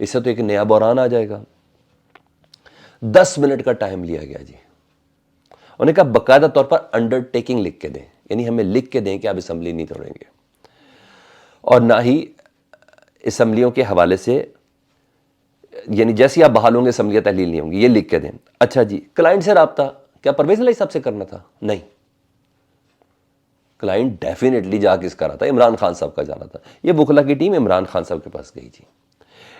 اس سے تو ایک نیا بحران آ جائے گا. 10 منٹ کا ٹائم لیا گیا جی. انہوں نے کہا باقاعدہ طور پر انڈر ٹیکنگ لکھ کے دیں, یعنی ہمیں لکھ کے دیں کہ آپ اسمبلی نہیں توڑیں گے, اور نہ ہی اسمبلیوں کے حوالے سے, یعنی جیسے آپ بحال ہوں گے اسمبلیاں تحلیل نہیں ہوں گی, یہ لکھ کے دیں. اچھا جی, کلائنٹ سے رابطہ کیا پرویز الہی صاحب سے کرنا تھا؟ نہیں, کلائنٹ ڈیفینیٹلی جا کس کا رہا تھا؟ عمران خان صاحب کا جانا تھا. یہ وکلا کی ٹیم عمران خان صاحب کے پاس گئی جی.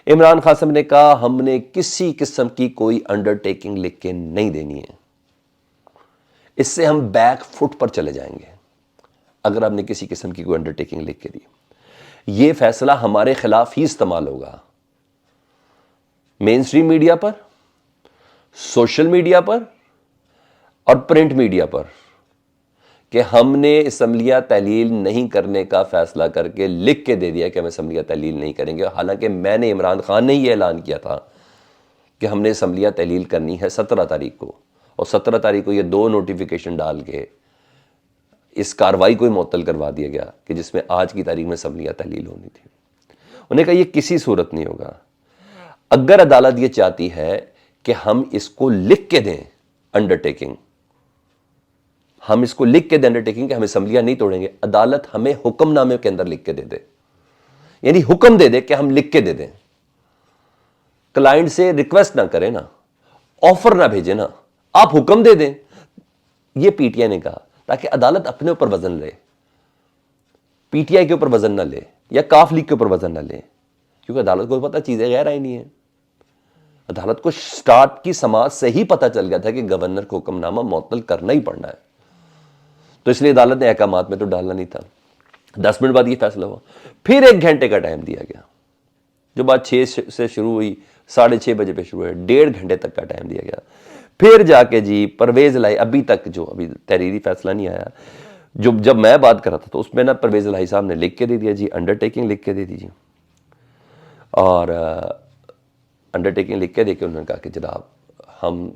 عمران خان صاحب نے کہا ہم نے کسی قسم کی کوئی انڈر ٹیکنگ لکھ کے نہیں دینی ہے, اس سے ہم بیک فٹ پر چلے جائیں گے اگر آپ نے کسی قسم کی کوئی انڈر ٹیکنگ لکھ کے دی. یہ فیصلہ ہمارے خلاف ہی استعمال ہوگا مین سٹریم میڈیا پر, سوشل میڈیا پر اور پرنٹ میڈیا پر, کہ ہم نے اسمبلیاں تحلیل نہیں کرنے کا فیصلہ کر کے لکھ کے دے دیا کہ ہم اسمبلیاں تحلیل نہیں کریں گے. حالانکہ میں نے, عمران خان نے یہ اعلان کیا تھا کہ ہم نے اسمبلیاں تحلیل کرنی ہے 17 تاریخ کو, اور 17 تاریخ کو یہ 2 نوٹیفیکیشن ڈال کے اس کاروائی کو معطل کروا دیا گیا کہ جس میں آج کی تاریخ میں اسمبلیاں تحلیل ہونی تھی. انہوں نے کہا یہ کسی صورت نہیں ہوگا. اگر عدالت یہ چاہتی ہے کہ ہم اس کو لکھ کے دیں انڈر ٹیکنگ, ہم اس کو لکھ کے دیں انڈر ٹیکنگ کہ ہم اسمبلیاں نہیں توڑیں گے, عدالت ہمیں حکم نامے کے اندر لکھ کے دے دے, یعنی حکم دے دے کہ ہم لکھ کے دے دیں. کلائنٹ سے ریکویسٹ نہ کریں نا, آفر نہ بھیجیں نا, آپ حکم دے دیں. یہ پی ٹی آئی نے کہا تاکہ عدالت اپنے اوپر وزن لے, پی ٹی آئی کے اوپر وزن نہ لے یا کاف لیگ کے اوپر وزن نہ لے, کیونکہ عدالت کو پتہ چیزیں غیر آئینی ہیں. عدالت کو سٹارٹ کی سماعت سے ہی پتہ چل گیا تھا کہ گورنر کو حکم نامہ معطل کرنا ہی پڑنا ہے, تو اس لیے عدالت نے احکامات میں تو ڈالنا نہیں تھا. 10 منٹ بعد یہ فیصلہ ہوا. پھر 1 گھنٹے کا ٹائم دیا گیا, جو بات 6 سے شروع ہوئی 6:30 بجے پہ شروع ہوئی, 1.5 گھنٹے تک کا ٹائم دیا گیا. پھر جا کے جی پرویز الہی, ابھی تک جو ابھی تحریری فیصلہ نہیں آیا, جب میں بات کر رہا تھا تو اس میں نا پرویز الہی صاحب نے لکھ کے دے دیا جی, انڈر ٹیکنگ لکھ کے دے دی جی, اور انڈر ٹیکنگ لکھ کے دے کے انہوں نے کہا کہ جناب ہم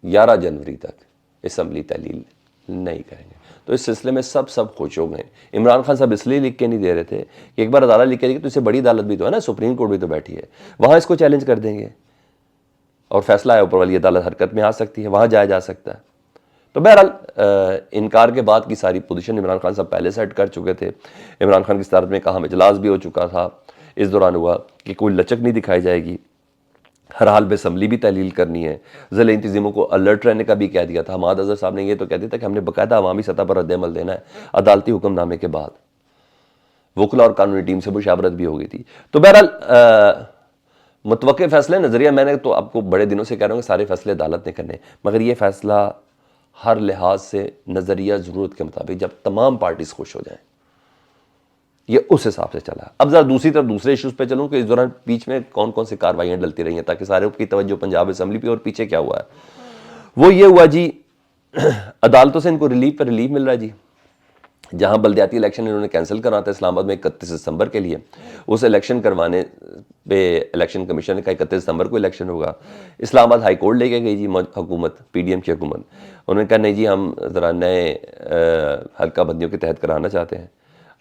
11 جنوری تک اسمبلی تحلیل نہیں کریں گے. تو اس سلسلے میں سب خوش ہو گئے. عمران خان صاحب اس لیے لکھ کے نہیں دے رہے تھے کہ ایک بار عدالت لکھ کے دے گی تو اس سے بڑی عدالت بھی تو ہے نا, سپریم کورٹ بھی تو بیٹھی ہے, وہاں اس کو چیلنج کر دیں گے اور فیصلہ ہے اوپر والی عدالت حرکت میں آ سکتی ہے, وہاں جایا جا سکتا ہے. تو بہرحال انکار کے بعد کی ساری پوزیشن عمران خان صاحب پہلے سیٹ کر چکے تھے. عمران خان کی صدارت میں کہاں اجلاس بھی ہو چکا تھا, اس دوران ہوا کہ کوئی لچک نہیں دکھائی جائے گی, ہر حال پہ اسمبلی بھی تحلیل کرنی ہے. ضلع انتظامیوں کو الرٹ رہنے کا بھی کہہ دیا تھا. حماد اظہر صاحب نے یہ تو کہہ دیا تھا کہ ہم نے باقاعدہ عوامی سطح پر رد عمل دینا ہے عدالتی حکم نامے کے بعد. وکلا اور قانونی ٹیم سے مشاورت بھی ہو گئی تھی. تو بہرحال متوقع فیصلے نظریہ, میں نے تو آپ کو بڑے دنوں سے کہہ رہا ہوں کہ سارے فیصلے عدالت نے کرنے, مگر یہ فیصلہ ہر لحاظ سے نظریہ ضرورت کے مطابق جب تمام پارٹیز خوش ہو جائیں, یہ اس حساب سے چلا. اب ذرا دوسری طرف دوسرے ایشوز پہ چلوں کہ اس دوران بیچ میں کون کون سی کاروائیاں ڈلتی رہی ہیں تاکہ سارے کی توجہ پنجاب اسمبلی پہ, اور پیچھے کیا ہوا ہے وہ یہ ہوا جی, عدالتوں سے ان کو ریلیف پہ ریلیف مل رہا ہے جی. جہاں بلدیاتی الیکشن انہوں نے کینسل کرنا تھا اسلام آباد میں 31 دسمبر کے لیے, اس الیکشن کروانے پہ الیکشن کمیشن نے کہا 31 دسمبر کو الیکشن ہوگا. اسلام آباد ہائی کورٹ لے کے گئی جی حکومت, پی ڈی ایم کی حکومت. انہوں نے کہا نہیں جی ہم ذرا نئے حلقہ بندیوں کے تحت کرانا چاہتے ہیں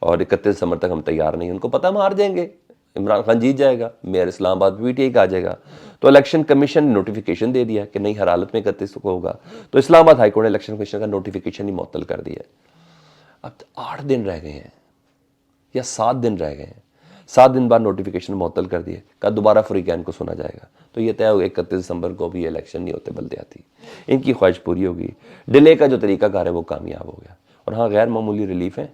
اور 31 دسمبر تک ہم تیار نہیں. ان کو پتہ ہم ہار جائیں گے, عمران خان جیت جائے گا, میئر اسلام آباد پی ٹی آئی کا آ جائے گا. تو الیکشن کمیشن نے نوٹیفیکیشن دے دیا کہ نہیں ہر حالت میں 31 کو ہوگا. تو اسلام آباد ہائی کورٹ نے الیکشن کمیشن کا نوٹیفیکیشن ہی معطل کر دیا. اب 8 دن رہ گئے ہیں یا 7 دن رہ گئے ہیں, 7 دن بعد نوٹیفیکیشن معطل کر دیے, کہا دوبارہ فریقین کو سنا جائے گا. تو یہ طے ہو گیا 31 دسمبر کو بھی الیکشن نہیں ہوتے بلدیاتی. ان کی خواہش پوری ہوگی, ڈیلے کا جو طریقہ کار ہے وہ کامیاب ہو گیا. اور ہاں غیر معمولی ریلیف ہے,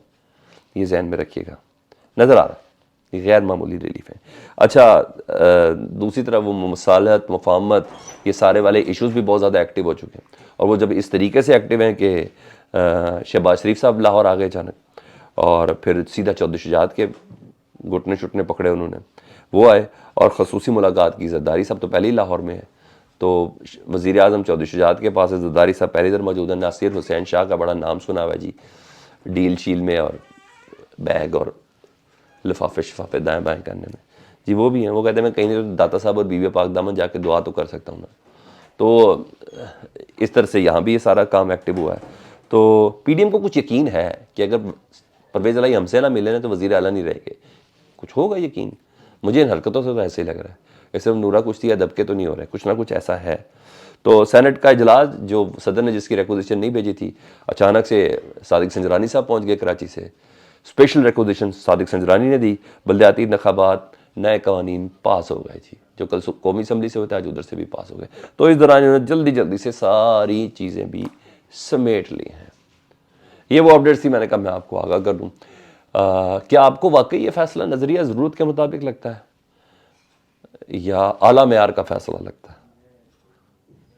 یہ ذہن میں رکھیے گا, نظر آ رہا ہے یہ غیر معمولی ریلیف ہے. اچھا دوسری طرف وہ مصالحت مفاہمت یہ سارے والے ایشوز بھی بہت زیادہ ایکٹیو ہو چکے ہیں, اور وہ جب اس طریقے سے ایکٹیو ہیں کہ شہباز شریف صاحب لاہور آ گئے اچانک, اور پھر سیدھا چودھری شجاعت کے گھٹنے شٹنے پکڑے انہوں نے, وہ آئے اور خصوصی ملاقات کی. زرداری صاحب تو پہلے ہی لاہور میں ہے, تو وزیر اعظم چودھری شجاعت کے پاس ہے, زرداری صاحب پہلے ادھر موجود ہیں. ناصر حسین شاہ کا بڑا نام سنا ہوا ہے جی, ڈیل شیل میں اور بیگ اور لفافے شفافے دائیں بائیں کرنے میں جی, وہ بھی ہیں. وہ کہتے ہیں میں کہیں نہیں تو داتا صاحب اور بیوی پاک دامن جا کے دعا تو کر سکتا ہوں نا. تو اس طرح سے یہاں بھی یہ سارا کام ایکٹیو ہوا ہے. تو پی ڈی ایم کو کچھ یقین ہے کہ اگر پرویز الہی ہم سے نہ ملے نا تو وزیر اعلیٰ نہیں رہے گے, کچھ ہوگا یقین. مجھے ان حرکتوں سے تو ایسے ہی لگ رہا ہے کہ صرف نورا کشتی ادب کے تو نہیں ہو رہے، کچھ نہ کچھ ایسا ہے۔ تو سینٹ کا اجلاس جو صدر نے جس کی ریکوزیشن نہیں بھیجی تھی، اچانک سے صادق سنجرانی صاحب پہنچ گئے کراچی سے، اسپیشل ریکوزیشن صادق سنجرانی نے دی، بلدیاتی انتخابات نئے قوانین پاس ہو گئے جی، جو کل قومی اسمبلی سے ہوتا ہے آج ادھر سے بھی پاس ہو گئے۔ تو اس دوران انہوں نے جلدی جلدی سے ساری چیزیں بھی سمیٹ لی ہیں۔ یہ وہ اپڈیٹس تھی، میں نے کہا میں آپ کو آگاہ کر دوں۔ کیا آپ کو واقعی یہ فیصلہ نظریہ ضرورت کے مطابق لگتا ہے یا اعلیٰ معیار کا فیصلہ لگتا ہے؟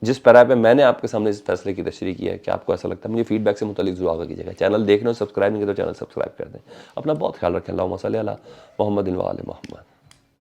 جس پیرا پہ میں نے آپ کے سامنے اس فیصلے کی تشریح کی ہے، کہ آپ کو ایسا لگتا ہے؟ مجھے فیڈ بیک سے متعلق ضرور آگاہ کیجیے گا۔ چینل دیکھ رہے ہو سبسکرائب نہیں کیا تو چینل سبسکرائب کر دیں۔ اپنا بہت خیال رکھیں۔ اللہم صلی علی محمد و آل محمد۔